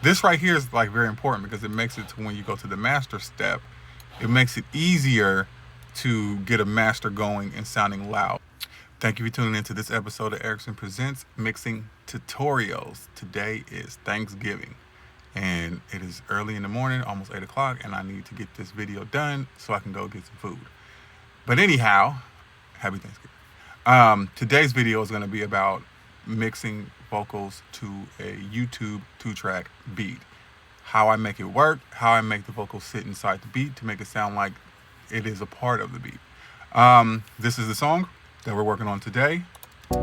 This right here is like very important because it makes it to when you go to the master step, it makes it easier to get a master going and sounding loud. Thank you for tuning into this episode of Ericson Presents Mixing Tutorials. Today is Thanksgiving and it is early in the morning, almost 8 o'clock, and I need to get this video done so I can go get some food. But anyhow, happy Thanksgiving. Today's video is going to be about mixing vocals to a YouTube 2-track beat. How I make it work, how I make the vocals sit inside the beat to make it sound like it is a part of the beat. This is the song that we're working on today. Now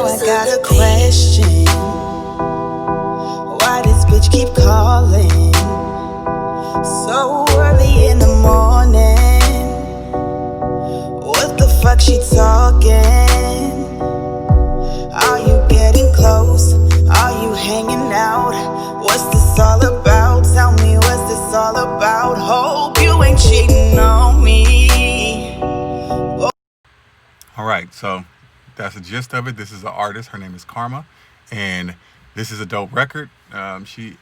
I got a question. Why this bitch keep calling so early in the morning? What the fuck she talking? Are you getting close? Are you hanging out? What's this all about? Tell me what's this all about? Hope you ain't cheating on me. All right, so that's the gist of it. This is an artist. Her name is Karma, and this is a dope record. She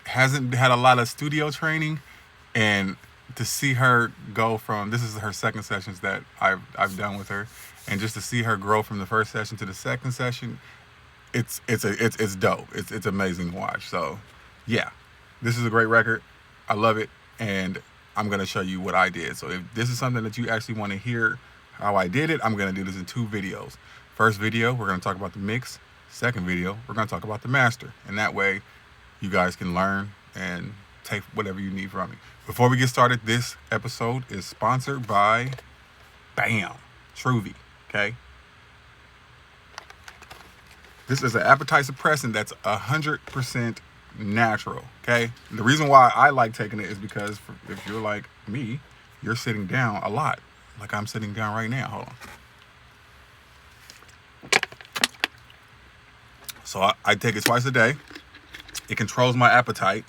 hasn't had a lot of studio training, and to see her go from, this is her second sessions that I've done with her, and just to see her grow from the first session to the second session, it's dope. It's amazing to watch. So yeah, this is a great record. I love it, and I'm gonna show you what I did. So if this is something that you actually want to hear how I did it, I'm gonna do this in 2 videos. First video, we're gonna talk about the mix. Second video, we're gonna talk about the master, and that way you guys can learn and take whatever you need from me. Before we get started, this episode is sponsored by Truvy. Okay, this is an appetite suppressant that's 100% natural. Okay, and the reason why I like taking it is because if you're like me, you're sitting down a lot, like I'm sitting down right now. Hold on. So I take it twice a day. It controls my appetite,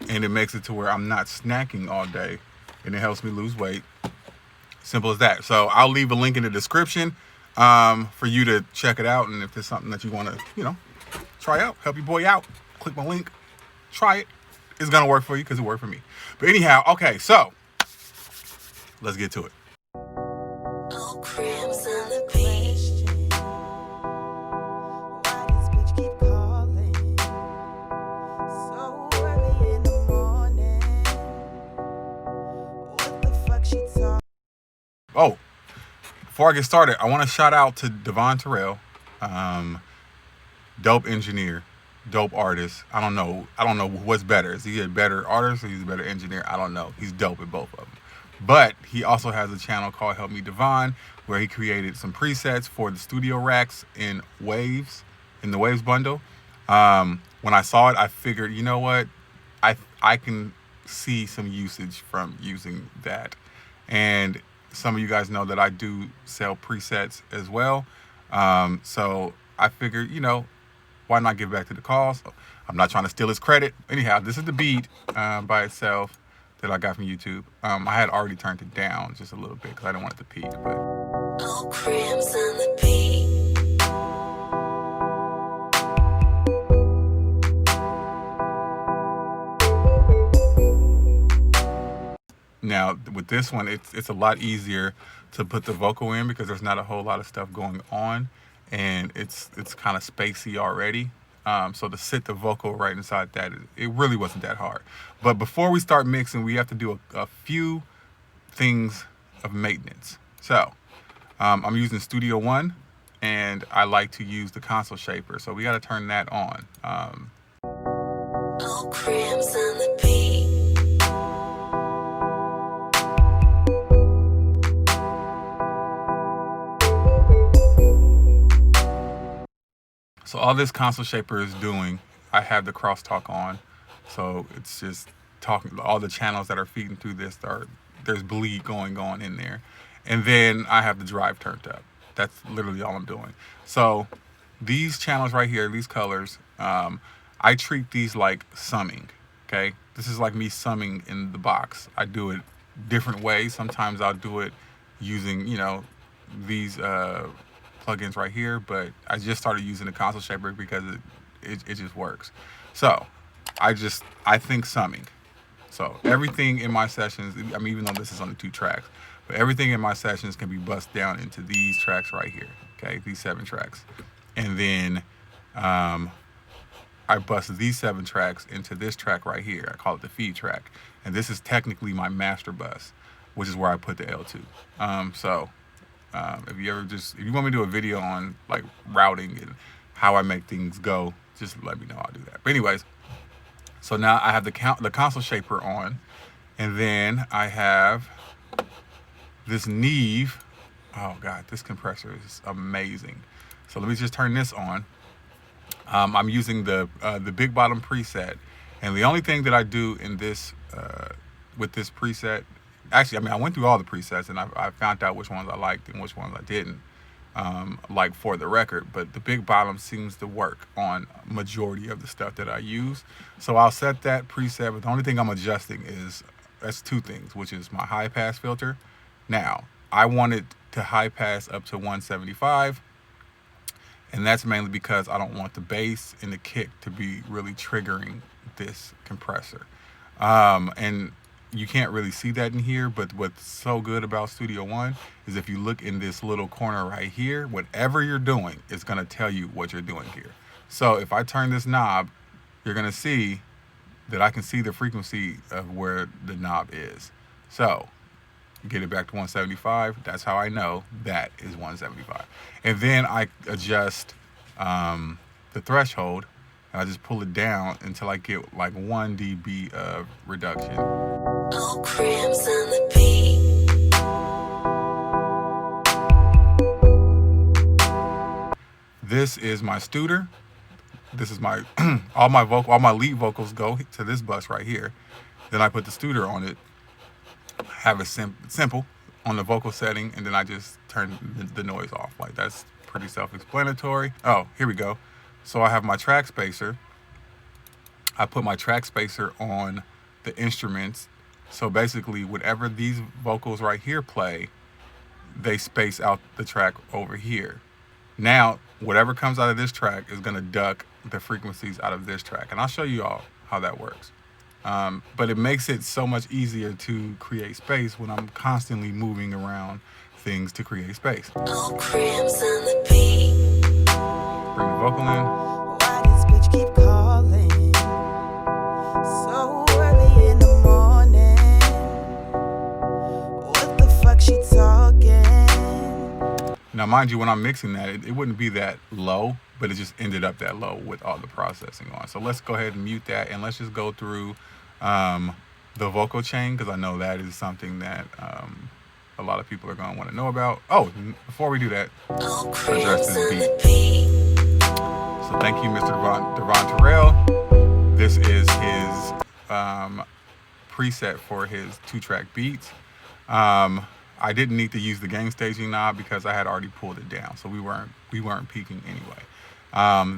and it makes it to where I'm not snacking all day, and it helps me lose weight. Simple as that. So I'll leave a link in the description for you to check it out, and if there's something that you want to, try out, help your boy out, click my link, try it. It's gonna work for you because it worked for me. But anyhow, okay, so let's get to it. Ockrams on the beat. Why this bitch keep calling so early in the morning? What the fuck she talking? Oh, before I get started, I want to shout out to Devon Terrell, dope engineer, dope artist. I don't know what's better. Is he a better artist or he's a better engineer? I don't know. He's dope at both of them. But he also has a channel called Help Me Devon, where he created some presets for the studio racks in Waves, in the Waves bundle. When I saw it, I figured, you know what? I can see some usage from using that. And some of you guys know that I do sell presets as well. So I figured, why not give back to the cause? I'm not trying to steal his credit. Anyhow, this is the beat by itself that I got from YouTube. I had already turned it down just a little bit because I didn't want it to peak. But Ockrams on the beat. now with this one, it's a lot easier to put the vocal in because there's not a whole lot of stuff going on, and it's kind of spacey already. So to sit the vocal right inside that, it really wasn't that hard. But before we start mixing, we have to do a few things of maintenance. So I'm using Studio One, and I like to use the console shaper. So we got to turn that on. Ockrams on the beat. So all this console shaper is doing, I have the crosstalk on. So it's just talking, all the channels that are feeding through this, there's bleed going on in there. And then I have the drive turned up. That's literally all I'm doing. So these channels right here, these colors, I treat these like summing, okay? This is like me summing in the box. I do it different ways. Sometimes I'll do it using, these plugins right here, but I just started using the console shaper because it just works. So I think summing. So everything in my sessions, I mean, even though this is only 2 tracks, but everything in my sessions can be bust down into these tracks right here. Okay, these 7 tracks, and then I bust these 7 tracks into this track right here. I call it the feed track, and this is technically my master bus, which is where I put the L2. If you want me to do a video on like routing and how I make things go, just let me know. I'll do that. But anyways, so now I have the console shaper on, and then I have this Neve. Oh God, this compressor is amazing. So let me just turn this on. I'm using the big bottom preset, and the only thing that I do in this with this preset, actually, I mean, I went through all the presets and I found out which ones I liked and which ones I didn't like for the record. But the big bottom seems to work on majority of the stuff that I use. So I'll set that preset, but the only thing I'm adjusting that's 2 things, which is my high pass filter. Now I want it to high pass up to 175. And that's mainly because I don't want the bass and the kick to be really triggering this compressor. And you can't really see that in here, but what's so good about Studio One is if you look in this little corner right here, whatever you're doing, it's gonna tell you what you're doing here. So if I turn this knob, you're gonna see that I can see the frequency of where the knob is. So get it back to 175. That's how I know that is 175. And then I adjust the threshold, and I just pull it down until I get like 1 dB of reduction. Ockrams on the beat. This is my Studer. This is my all my lead vocals go to this bus right here. Then I put the Studer on it. Have it simple on the vocal setting, and then I just turn the noise off. Like, that's pretty self-explanatory. Oh, here we go. So I have my track spacer. I put my track spacer on the instruments. So basically, whatever these vocals right here play, they space out the track over here. Now, whatever comes out of this track is gonna duck the frequencies out of this track. And I'll show you all how that works. But it makes it so much easier to create space when I'm constantly moving around things to create space. Ockrams on the beat. Bring the vocal in. Why this bitch keep calling so early in the morning? What the fuck she talking? Now, mind you, when I'm mixing that, it wouldn't be that low, but it just ended up that low with all the processing on. So let's go ahead and mute that, and let's just go through the vocal chain, because I know that is something that a lot of people are going to want to know about. Oh, before we do that, address this beat. So thank you, Mr. Devon Terrell. This is his preset for his 2-track beats. I didn't need to use the gain staging knob because I had already pulled it down, so we weren't peaking anyway.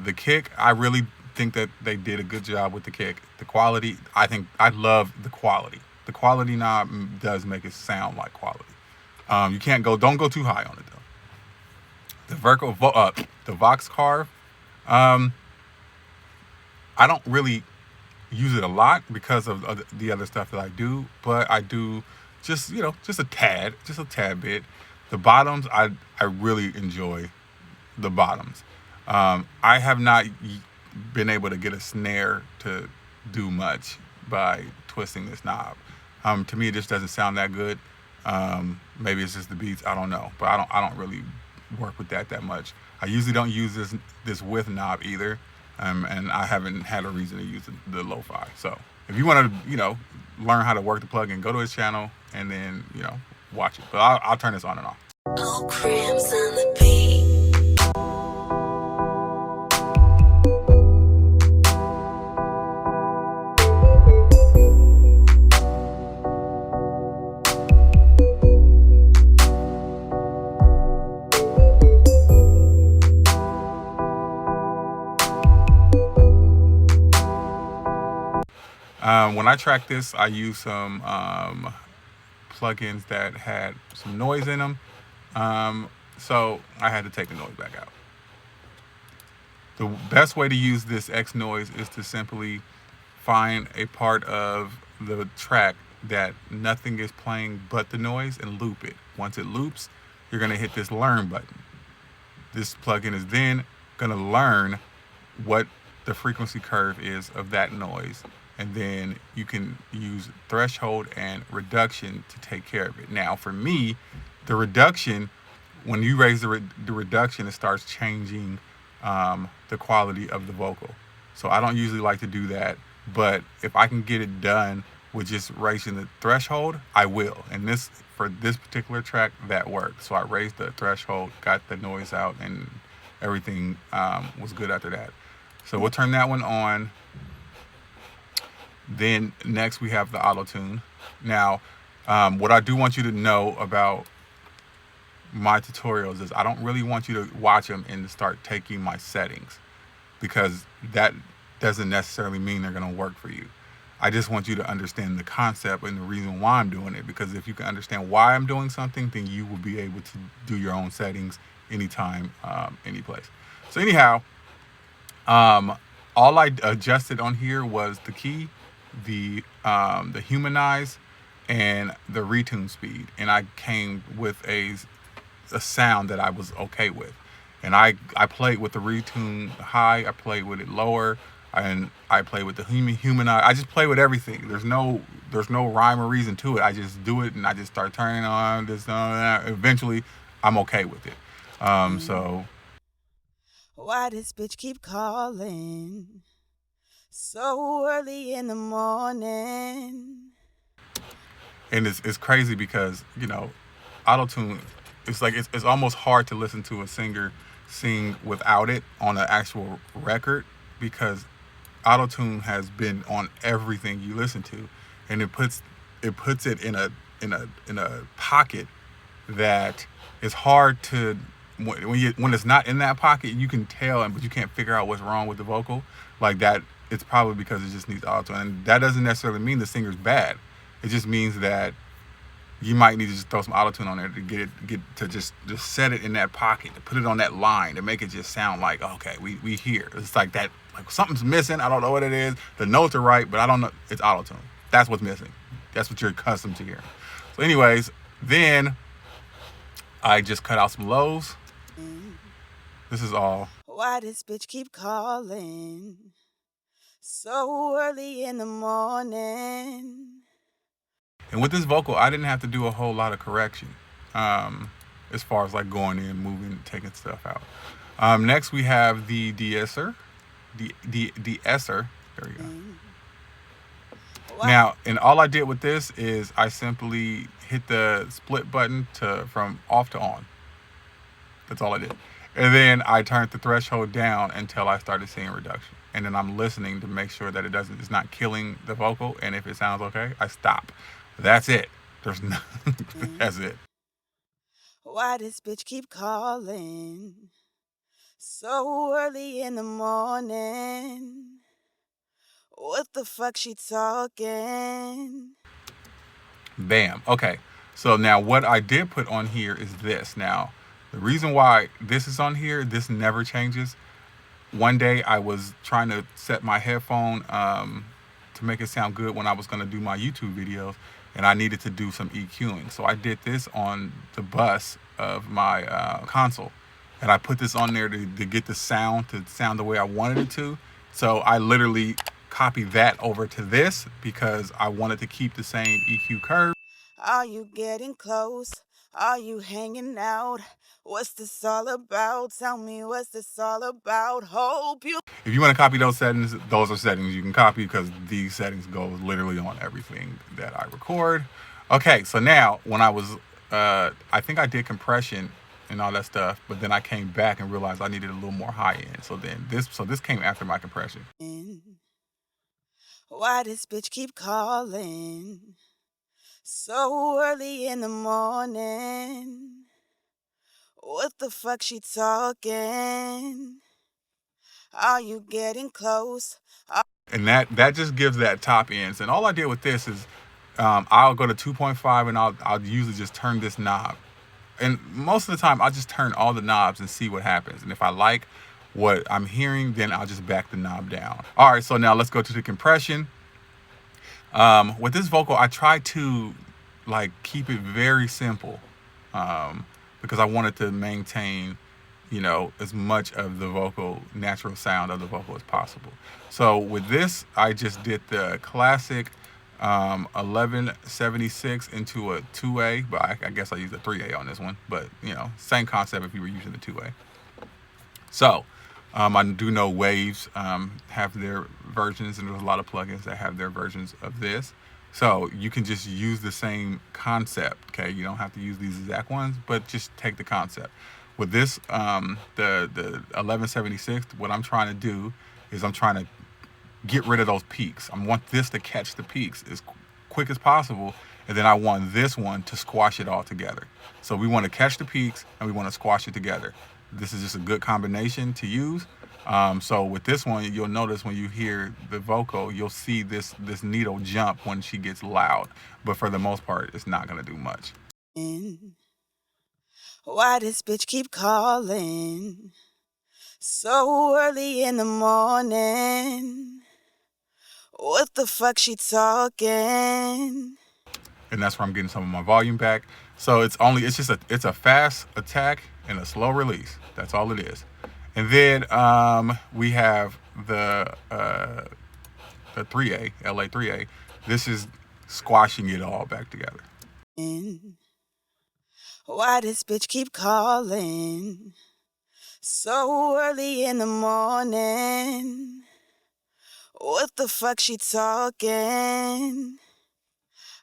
The kick, I really think that they did a good job with the kick. The quality, I love the quality. The quality knob does make it sound like quality. You don't go too high on it though. The Vox Carve, I don't really use it a lot because of the other stuff that I do, but I do just a tad bit. The bottoms, I really enjoy the bottoms. I have not been able to get a snare to do much by twisting this knob. To me, it just doesn't sound that good. Maybe it's just the beats, I don't know, but I don't really work with that much. I usually don't use this width knob either, and I haven't had a reason to use the lo-fi. So if you want to learn how to work the plugin, go to his channel and then watch it. But I'll turn this on and off. Ockrams on the beat. When I track this, I use some plugins that had some noise in them, so I had to take the noise back out. The best way to use this X noise is to simply find a part of the track that nothing is playing but the noise and loop it. Once it loops, you're going to hit this learn button. This plugin is then going to learn what the frequency curve is of that noise, and then you can use threshold and reduction to take care of it. Now, for me, the reduction, when you raise the reduction, it starts changing the quality of the vocal. So I don't usually like to do that, but if I can get it done with just raising the threshold, I will. And this, for this particular track, that worked. So I raised the threshold, got the noise out, and everything was good after that. So we'll turn that one on. Then next we have the auto tune. Now, what I do want you to know about my tutorials is I don't really want you to watch them and start taking my settings, because that doesn't necessarily mean they're going to work for you. I just want you to understand the concept and the reason why I'm doing it, because if you can understand why I'm doing something, then you will be able to do your own settings anytime, any place. So anyhow, all I adjusted on here was the key, the humanize, and the retune speed, and I came with a sound that I was okay with. And I played with the retune high, I played with it lower, and I play with the humanize. I just play with everything. There's no rhyme or reason to it. I just do it, and I just start turning on this. Eventually, I'm okay with it. So. Why this bitch keep calling so early in the morning? And it's crazy because, you know, auto-tune, it's like it's almost hard to listen to a singer sing without it on an actual record, because auto-tune has been on everything you listen to, and it puts it in a pocket that is hard to, when it's not in that pocket, you can tell, but you can't figure out what's wrong with the vocal. Like that, it's probably because it just needs auto-tune, and that doesn't necessarily mean the singer's bad. It just means that you might need to just throw some auto-tune on there to get to just set it in that pocket, to put it on that line, to make it just sound like, okay, we hear. It's like that, like something's missing. I don't know what it is. The notes are right, but I don't know. It's auto-tune. That's what's missing. That's what you're accustomed to hearing. So anyways, then I just cut out some lows. This is all. Why this bitch keep calling so early in the morning? And with this vocal, I didn't have to do a whole lot of correction, as far as like going in, moving, taking stuff out. Next, we have the De-Esser. De-Esser. There we go. Now, and all I did with this is I simply hit the split button from off to on. That's all I did. And then I turned the threshold down until I started seeing reduction. And then I'm listening to make sure that it's not killing the vocal. And if it sounds okay, I stop. That's it. There's no, that's it. Why this bitch keep calling so early in the morning? What the fuck she talking? Bam. Okay. So now what I did put on here is this. Now, the reason why this is on here, this never changes. One day I was trying to set my headphone to make it sound good when I was going to do my YouTube videos, and I needed to do some EQing. So I did this on the bus of my console, and I put this on there to get the sound to sound the way I wanted it to. So I literally copied that over to this because I wanted to keep the same EQ curve. Are you getting close? Are you hanging out? What's this all about? Tell me, what's this all about? Hope you... If you want to copy those settings, those are settings you can copy, because these settings go literally on everything that I record. Okay, so now when I was, I think I did compression and all that stuff, but then I came back and realized I needed a little more high end. So then this came after my compression. Why this bitch keep calling so early in the morning? What the fuck she talking? Are you getting close? And that just gives that top ends. And all I did with this is I'll go to 2.5 and I'll usually just turn this knob. And most of the time I'll just turn all the knobs and see what happens. And if I like what I'm hearing, then I'll just back the knob down. All right, so now let's go to the compression. With this vocal, I try to like keep it very simple, because I wanted to maintain, as much of the vocal, natural sound of the vocal as possible. So with this, I just did the classic 1176 into a 2A, but I guess I used a 3A on this one. But, same concept if you were using the 2A. So I do know Waves have their versions, and there's a lot of plugins that have their versions of this. So you can just use the same concept, okay? You don't have to use these exact ones, but just take the concept. With this, the 1176, what I'm trying to do is I'm trying to get rid of those peaks. I want this to catch the peaks as quick as possible, and then I want this one to squash it all together. So we want to catch the peaks, and we want to squash it together. This is just a good combination to use. So with this one, you'll notice when you hear the vocal, you'll see this needle jump when she gets loud. But for the most part, it's not going to do much. Why this bitch keep calling so early in the morning? What the fuck she talking? And that's where I'm getting some of my volume back. So it's a fast attack and a slow release. That's all it is. And then we have the 3A, LA 3A. This is squashing it all back together. Why this bitch keep calling so early in the morning? What the fuck she talking?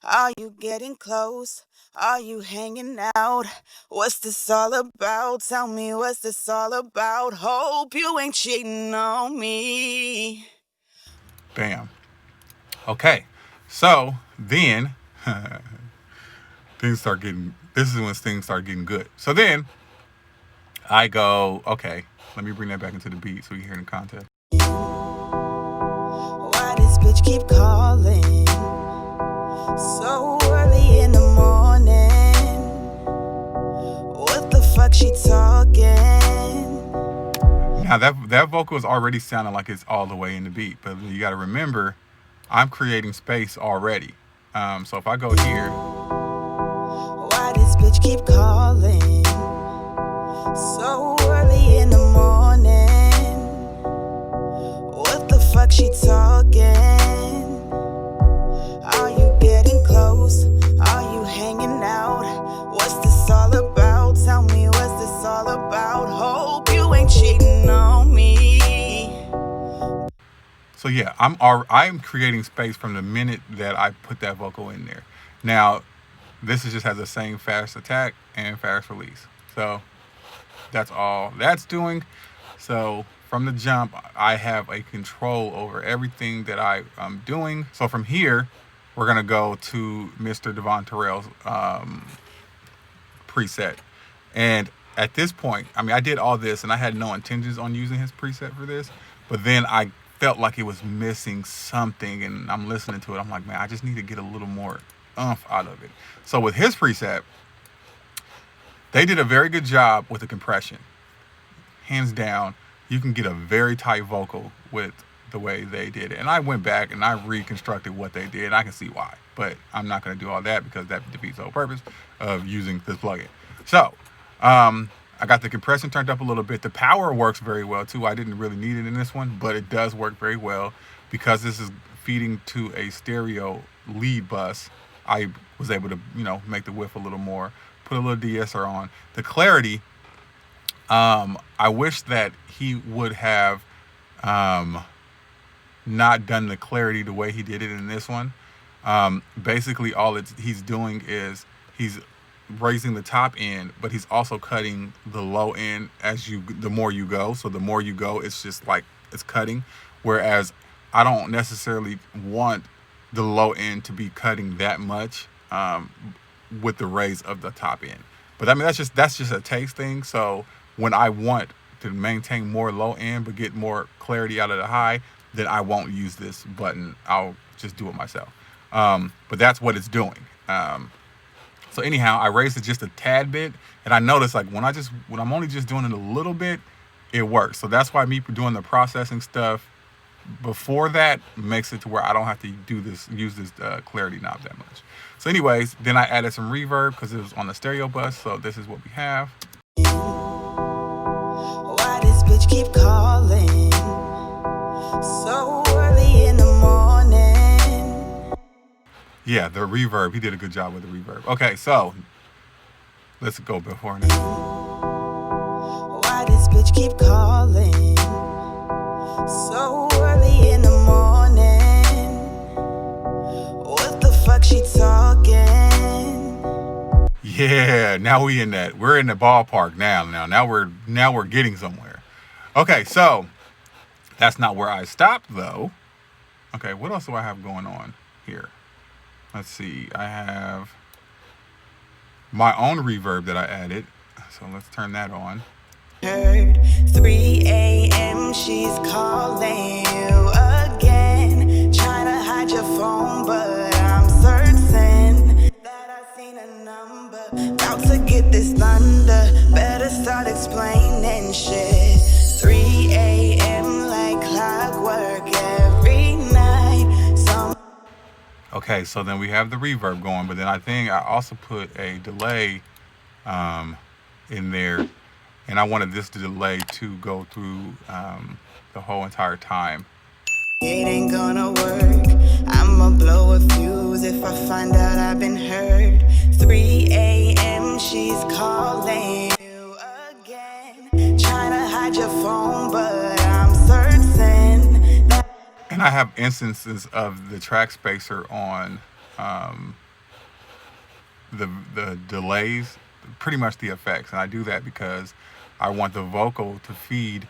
Are you getting close? Are you hanging out? What's this all about? Tell me what's this all about? Hope you ain't cheating on me. Bam. Okay. So then this is when things start getting good. So then I go, okay, let me bring that back into the beat so you hear the context. Why this bitch keep calling so early in the morning? What the fuck she talking? Now that vocal is already sounding like it's all the way in the beat, but you got to remember, I'm creating space already. So if I go here, why this bitch keep calling so early in the morning? What the fuck she talking? Are you getting close? Are you hanging out? What's this all about? Tell me what's this all about? Hope you ain't cheating on me. so yeah, I'm creating space from the minute that I put that vocal in there. Now, this just has the same fast attack and fast release. So that's all that's doing. So from the jump, I have a control over everything that I'm doing. So from here, we're going to go to Mr. Devon Terrell's preset. And at this point, I did all this and I had no intentions on using his preset for this, but then I felt like it was missing something, and I'm listening to it. I'm like, man, I just need to get a little more oomph out of it. So with his preset, they did a very good job with the compression. Hands down, you can get a very tight vocal with the way they did it. And I went back and I reconstructed what they did. I can see why, but I'm not going to do all that because that defeats the whole purpose of using this plugin. So I got the compression turned up a little bit. The power works very well too. I didn't really need it in this one, but it does work very well because this is feeding to a stereo lead bus. I was able to, make the width a little more, put a little De-Esser on. The clarity, I wish that he would have not done the clarity the way he did it in this one. Basically, all he's doing is he's raising the top end, but he's also cutting the low end the more you go. So the more you go, it's just like it's cutting. Whereas I don't necessarily want the low end to be cutting that much with the raise of the top end. But that's just a taste thing. So when I want to maintain more low end but get more clarity out of the high, then I won't use this button. I'll just do it myself. But that's what it's doing. So anyhow, I raised it just a tad bit, and I noticed like when I'm only just doing it a little bit, it works. So that's why me doing the processing stuff before that makes it to where I don't have to use this clarity knob that much. So anyways, then I added some reverb because it was on the stereo bus. So this is what we have. Why this bitch keep calling so early in the morning? Yeah, the reverb. He did a good job with the reverb. Okay, so let's go before now. Why this bitch keep calling so early in the morning? What the fuck she talking? Yeah, now we're in the ballpark now. Now we're getting somewhere. Okay, so that's not where I stopped though. Okay, what else do I have going on here? Let's see. I have my own reverb that I added. So let's turn that on. Heard 3 a.m. she's calling you again, trying to hide your phone, but I'm certain that I seen a number. About to get this thunder, better start explaining shit. 3 a.m. like clockwork every night. Okay, so then we have the reverb going, but then I think I also put a delay in there, and I wanted this delay to go through the whole entire time. It ain't gonna work. I'ma blow a fuse if I find out I've been hurt. 3 a.m. she's calling you again, trying to hide your phone, but I'm certain that. And I have instances of the track spacer on the delays, pretty much the effects, and I do that because I want the vocal to feed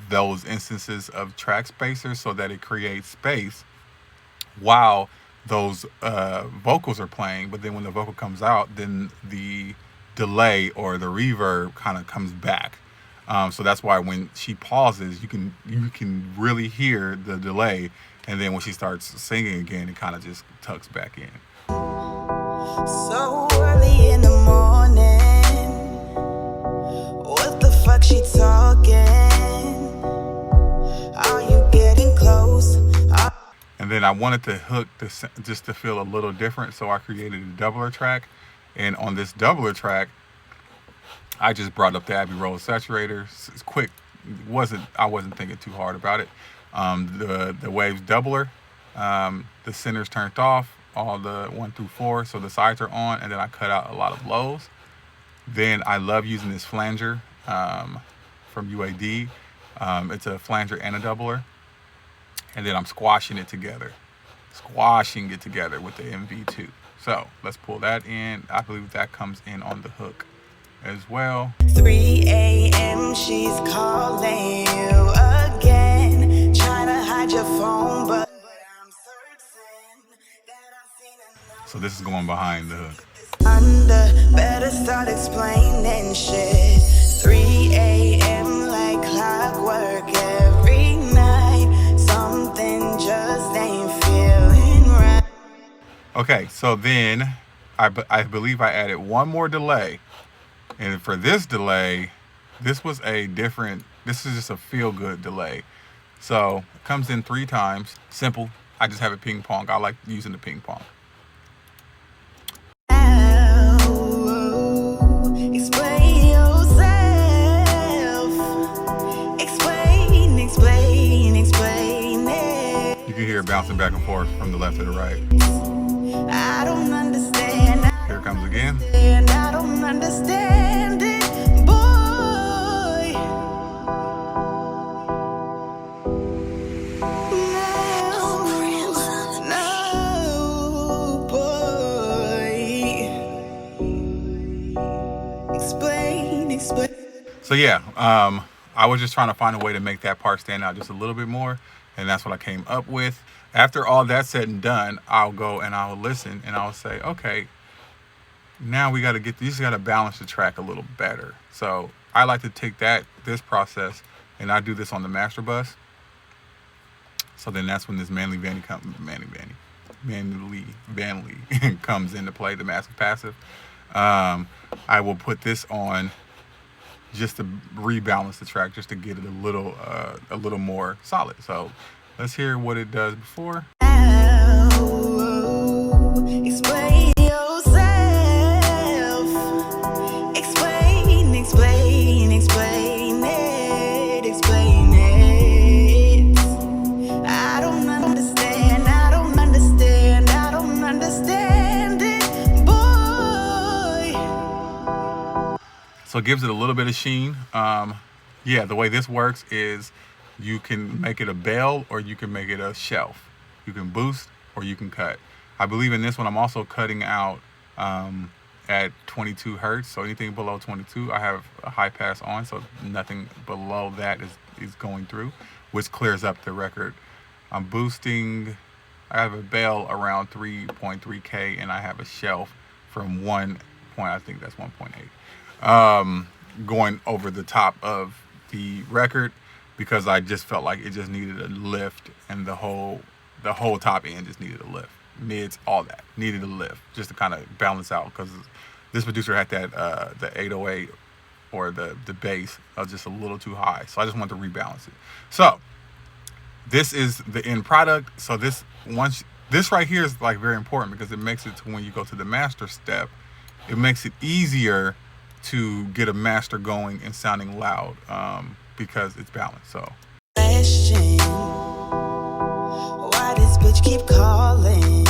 those instances of track spacers so that it creates space while those vocals are playing. But then when the vocal comes out, then the delay or the reverb kind of comes back. So that's why when she pauses, you can really hear the delay, and then when she starts singing again, it kind of just tucks back in. So early in the morning, what the fuck she talking? Are you getting close? And then I wanted the hook just to feel a little different, so I created a doubler track. And on this doubler track, I just brought up the Abbey Road saturator. It's quick. I wasn't thinking too hard about it. The waves doubler, the center's turned off, all the 1 through 4, so the sides are on, and then I cut out a lot of lows. Then I love using this flanger from UAD. It's a flanger and a doubler. And then I'm squashing it together with the MV2. So let's pull that in. I believe that comes in on the hook as well. 3 a.m. she's calling you again, trying to hide your phone, but I'm certain that I've seen enough. So this is going behind the hook. Better start explaining shit. 3 a.m. like clockwork every night. Something just ain't feeling right. Okay, so then I believe I added one more delay. And for this delay, this is just a feel-good delay. So it comes in 3 times. Simple. I just have it ping pong. I like using the ping pong. Explain yourself. Explain it. You can hear it bouncing back and forth from the left to the right. I don't understand. Here it comes again. And I don't understand it, boy. No, boy. Explain. So yeah, I was just trying to find a way to make that part stand out just a little bit more, and that's what I came up with. After all that's said and done, I'll go and I'll listen and I'll say, okay, now we got to balance the track a little better. So I like to take this process, and I do this on the master bus. So then that's when this manly comes into play, the massive passive. I will put this on just to rebalance the track, just to get it a little more solid. So let's hear what it does before. Explain yourself. Explain it. Explain it. I don't understand it, boy. So it gives it a little bit of sheen. Yeah, the way this works is you can make it a bell or you can make it a shelf. You can boost or you can cut. I believe in this one I'm also cutting out at 22 hertz. So anything below 22, I have a high pass on, so nothing below that is going through, which clears up the record. I'm boosting. I have a bell around 3.3K, and I have a shelf from 1 point, I think that's 1.8, going over the top of the record, because I just felt like it just needed a lift, and the whole top end just needed a lift. Mids, all that needed a lift, just to kind of balance out, because this producer had that the 808 or the bass just a little too high, so I just wanted to rebalance it. So this is the end product. So this right here is like very important, because it makes it to when you go to the master step, it makes it easier to get a master going and sounding loud, because it's balanced. So Question, why this bitch keep calling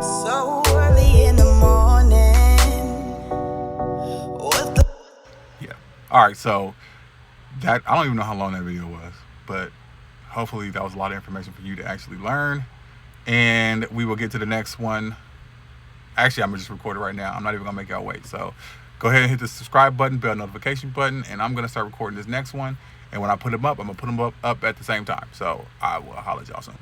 so early in the morning? What the? yeah. All right. So that, I don't even know how long that video was, but hopefully that was a lot of information for you to actually learn. And we will get to the next one. Actually, I'm gonna just record it right now. I'm not even gonna make y'all wait. So go ahead and hit the subscribe button, bell notification button, and I'm gonna start recording this next one. And when I put them up, I'm gonna put them up at the same time. So I will holler at y'all soon.